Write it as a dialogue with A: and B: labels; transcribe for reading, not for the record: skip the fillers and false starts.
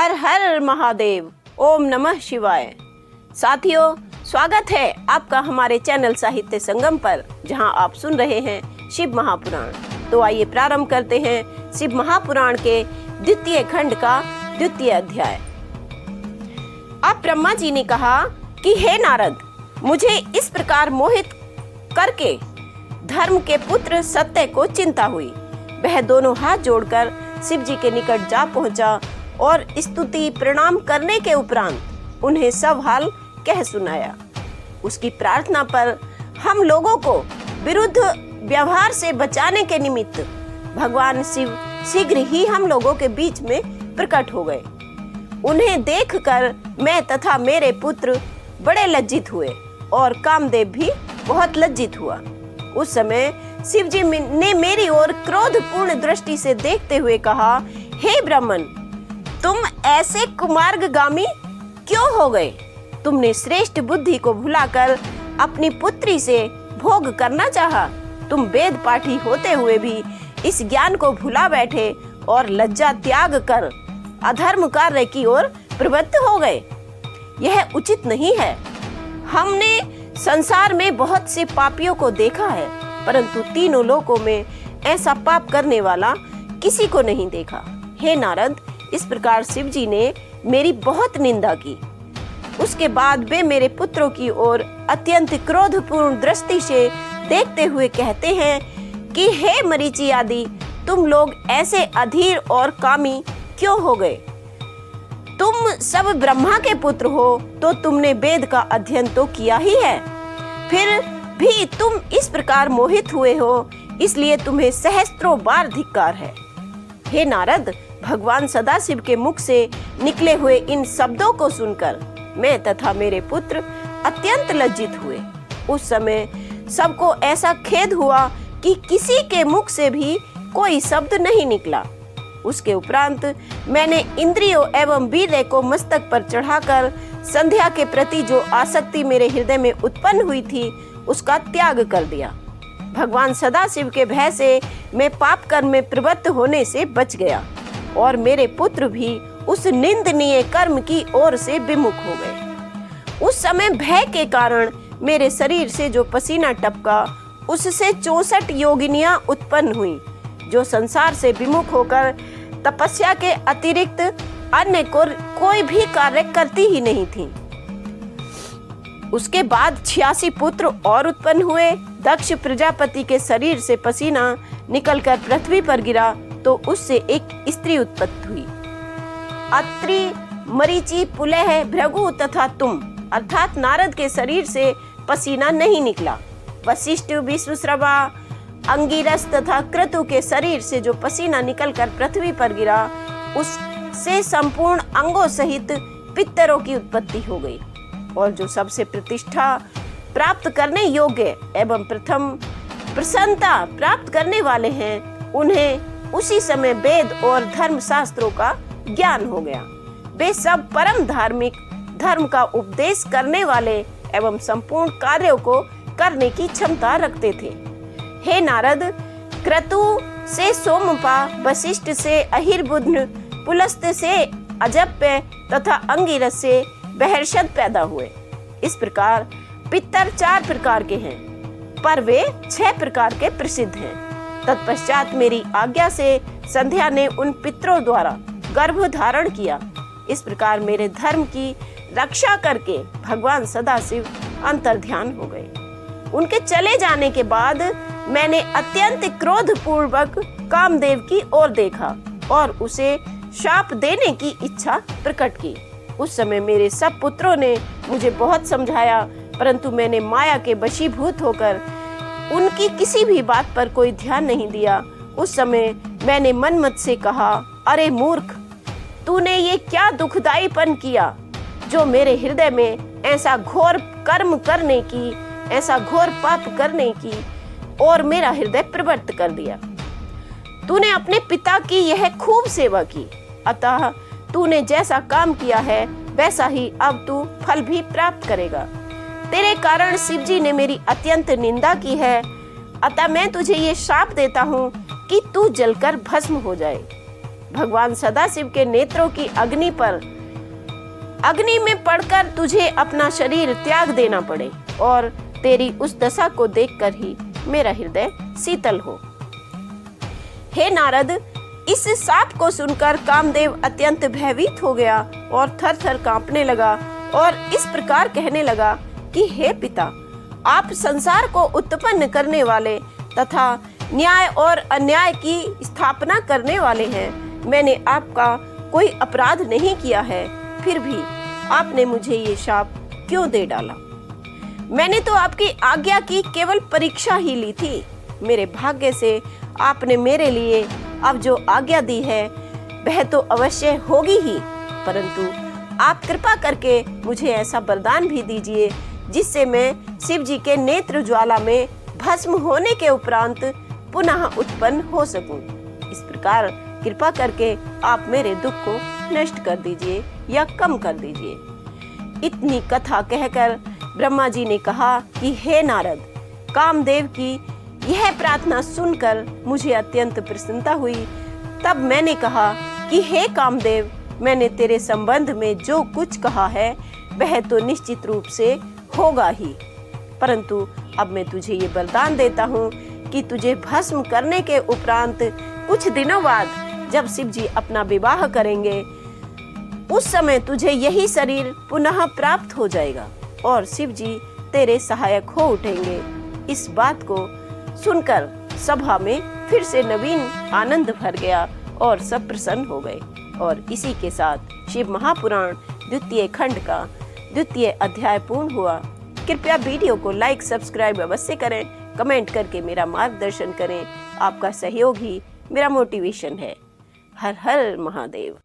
A: हर हर महादेव। ओम नमः शिवाय। साथियों, स्वागत है आपका हमारे चैनल साहित्य संगम पर, जहां आप सुन रहे हैं शिव महापुराण। तो आइए प्रारंभ करते हैं शिव महापुराण के द्वितीय खंड का द्वितीय अध्याय। अब ब्रह्मा जी ने कहा कि हे नारद, मुझे इस प्रकार मोहित करके धर्म के पुत्र सत्य को चिंता हुई। वह दोनों हाथ जोड़कर शिव जी के निकट जा पहुंचा और स्तुति प्रणाम करने के उपरांत उन्हें सब हाल कह सुनाया। उसकी प्रार्थना पर हम लोगों को विरुद्ध व्यवहार से बचाने के निमित्त भगवान शिव शीघ्र ही हम लोगों के बीच में प्रकट हो गए। उन्हें देखकर मैं तथा मेरे पुत्र बड़े लज्जित हुए और कामदेव भी बहुत लज्जित हुआ। उस समय शिव जी ने मेरी ओर क्रोधपूर्ण दृष्टि से देखते हुए कहा, हे ब्राह्मण, तुम ऐसे कुमार्गगामी क्यों हो गए? तुमने श्रेष्ठ बुद्धि को भुलाकर अपनी पुत्री से भोग करना चाहा। तुम वेद पाठी होते हुए भी इस ज्ञान को भुला बैठे और लज्जा त्याग कर अधर्म कार्य की ओर प्रवृत्त हो गए। यह उचित नहीं है। हमने संसार में बहुत से पापियों को देखा है, परंतु तीनों लोकों में ऐसा पाप करने वाला किसी को नहीं देखा। हे नारद, इस प्रकार शिव जी ने मेरी बहुत निंदा की। उसके बाद वे मेरे पुत्रों की ओर अत्यंत क्रोधपूर्ण दृष्टि से देखते हुए कहते हैं कि हे मरीचि आदि, तुम लोग ऐसे अधीर और कामी क्यों हो गए? तुम सब ब्रह्मा के पुत्र हो तो तुमने वेद का अध्ययन तो किया ही है, फिर भी तुम इस प्रकार मोहित हुए हो, इसलिए तुम्हें सहस्त्रों बार धिक्कार है। हे नारद, भगवान सदाशिव के मुख से निकले हुए इन शब्दों को सुनकर मैं तथा मेरे पुत्र अत्यंत लज्जित हुए। उस समय सबको ऐसा खेद हुआ कि किसी के मुख से भी कोई शब्द नहीं निकला। उसके उपरांत मैंने इंद्रियों एवं वीर्य को मस्तक पर चढ़ाकर संध्या के प्रति जो आसक्ति मेरे हृदय में उत्पन्न हुई थी उसका त्याग कर दिया। भगवान सदाशिव के भय से मैं पाप कर्म में प्रवृत्त होने से बच गया और मेरे पुत्र भी उस निंदनीय कर्म की ओर से विमुख हो गए। उस समय भय के कारण मेरे शरीर से जो पसीना टपका, उससे 64 योगिनियां उत्पन्न हुई, जो संसार से विमुख होकर तपस्या के अतिरिक्त अन्य कोई भी कार्य करती ही नहीं थी। उसके बाद 86 पुत्र और उत्पन्न हुए। दक्ष प्रजापति के शरीर से पसीना निकलकर पृथ्वी पर गिरा तो उससे एक स्त्री उत्पत्ति हुई। अत्रि, मरीचि, पुलह, भृगु तथा तुम अर्थात नारद के शरीर से पसीना नहीं निकला। वशिष्ठ, विश्वश्रवा, अंगिरस तथा क्रतु के शरीर से जो पसीना निकलकर पृथ्वी पर गिरा, उससे संपूर्ण अंगों सहित पितरों की उत्पत्ति हो गई। और जो सबसे प्रतिष्ठा प्राप्त करने योग्य एवं प्रथम प्रसन्नता प्राप्त करने वाले हैं, उन्हें उसी समय वेद और धर्म शास्त्रों का ज्ञान हो गया। वे सब परम धार्मिक, धर्म का उपदेश करने वाले एवं संपूर्ण कार्यों को करने की क्षमता रखते थे। हे नारद, क्रतु से सोमपा, वशिष्ठ से अहिर्बुध्न, पुलस्त से अजप्य तथा अंगिरस से बहर्षद पैदा हुए। इस प्रकार पितर 4 प्रकार के हैं, पर वे 6 प्रकार के प्रसिद्ध हैं। तत्पश्चात मेरी आज्ञा से संध्या ने उन पितरों द्वारा गर्भ धारण किया। इस प्रकार मेरे धर्म की रक्षा करके भगवान सदाशिव अंतर्ध्यान हो गए। उनके चले जाने के बाद मैंने अत्यंत क्रोधपूर्वक कामदेव की ओर देखा और उसे शाप देने की इच्छा प्रकट की। उस समय मेरे सब पुत्रों ने मुझे बहुत समझाया, परंतु मैंने माया के वशीभूत होकर उनकी किसी भी बात पर कोई ध्यान नहीं दिया। उस समय मैंने मनमत से कहा, अरे मूर्ख, तूने ये क्या दुखदाईपन किया जो मेरे हृदय में ऐसा घोर कर्म करने की, ऐसा घोर पाप करने की और मेरा हृदय प्रवृत्त कर दिया। तूने अपने पिता की यह खूब सेवा की, अतः तूने जैसा काम किया है वैसा ही अब तू फल भी प्राप्त करेगा। तेरे कारण शिव जी ने मेरी अत्यंत निंदा की है, अतः मैं तुझे ये श्राप देता हूँ कि तू जलकर भस्म हो जाए। भगवान सदाशिव के नेत्रों की अग्नि में पड़कर तुझे अपना शरीर त्याग देना पड़े और तेरी उस दशा को देखकर ही मेरा हृदय शीतल हो। हे नारद, इस शाप को सुनकर कामदेव अत्यंत भयभीत हो गया और थर थर कांपने लगा और इस प्रकार कहने लगा कि हे पिता, आप संसार को उत्पन्न करने वाले तथा न्याय और अन्याय की स्थापना करने वाले हैं। मैंने आपका कोई अपराध नहीं किया है, फिर भी आपने मुझे ये शाप क्यों दे डाला? मैंने तो आपकी आज्ञा की केवल परीक्षा ही ली थी। मेरे भाग्य से आपने मेरे लिए अब जो आज्ञा दी है वह तो अवश्य होगी ही, परंतु आप कृपा करके मुझे ऐसा वरदान भी दीजिए जिससे मैं शिव जी के नेत्र ज्वाला में भस्म होने के उपरांत पुनः उत्पन्न हो सकूं। इस प्रकार कृपा करके आप मेरे दुख को नष्ट कर दीजिए या कम कर दीजिए। इतनी कथा कहकर ब्रह्मा जी ने कहा कि हे नारद, कामदेव की यह प्रार्थना सुनकर मुझे अत्यंत प्रसन्नता हुई। तब मैंने कहा कि हे कामदेव, मैंने तेरे संबंध में जो कुछ कहा है वह तो निश्चित रूप से होगा ही, परंतु अब मैं तुझे ये वरदान देता हूँ कि तुझे भस्म करने के उपरांत कुछ दिनों बाद जब शिव जी अपना विवाह करेंगे उस समय तुझे यही शरीर पुनः प्राप्त हो जाएगा और शिव जी तेरे सहायक हो उठेंगे। इस बात को सुनकर सभा में फिर से नवीन आनंद भर गया और सब प्रसन्न हो गए। और इसी के साथ शिव महापुराण द्वितीय खंड का द्वितीय अध्याय पूर्ण हुआ। कृपया वीडियो को लाइक सब्सक्राइब अवश्य करें, कमेंट करके मेरा मार्गदर्शन करें। आपका सहयोग ही मेरा मोटिवेशन है। हर हर महादेव।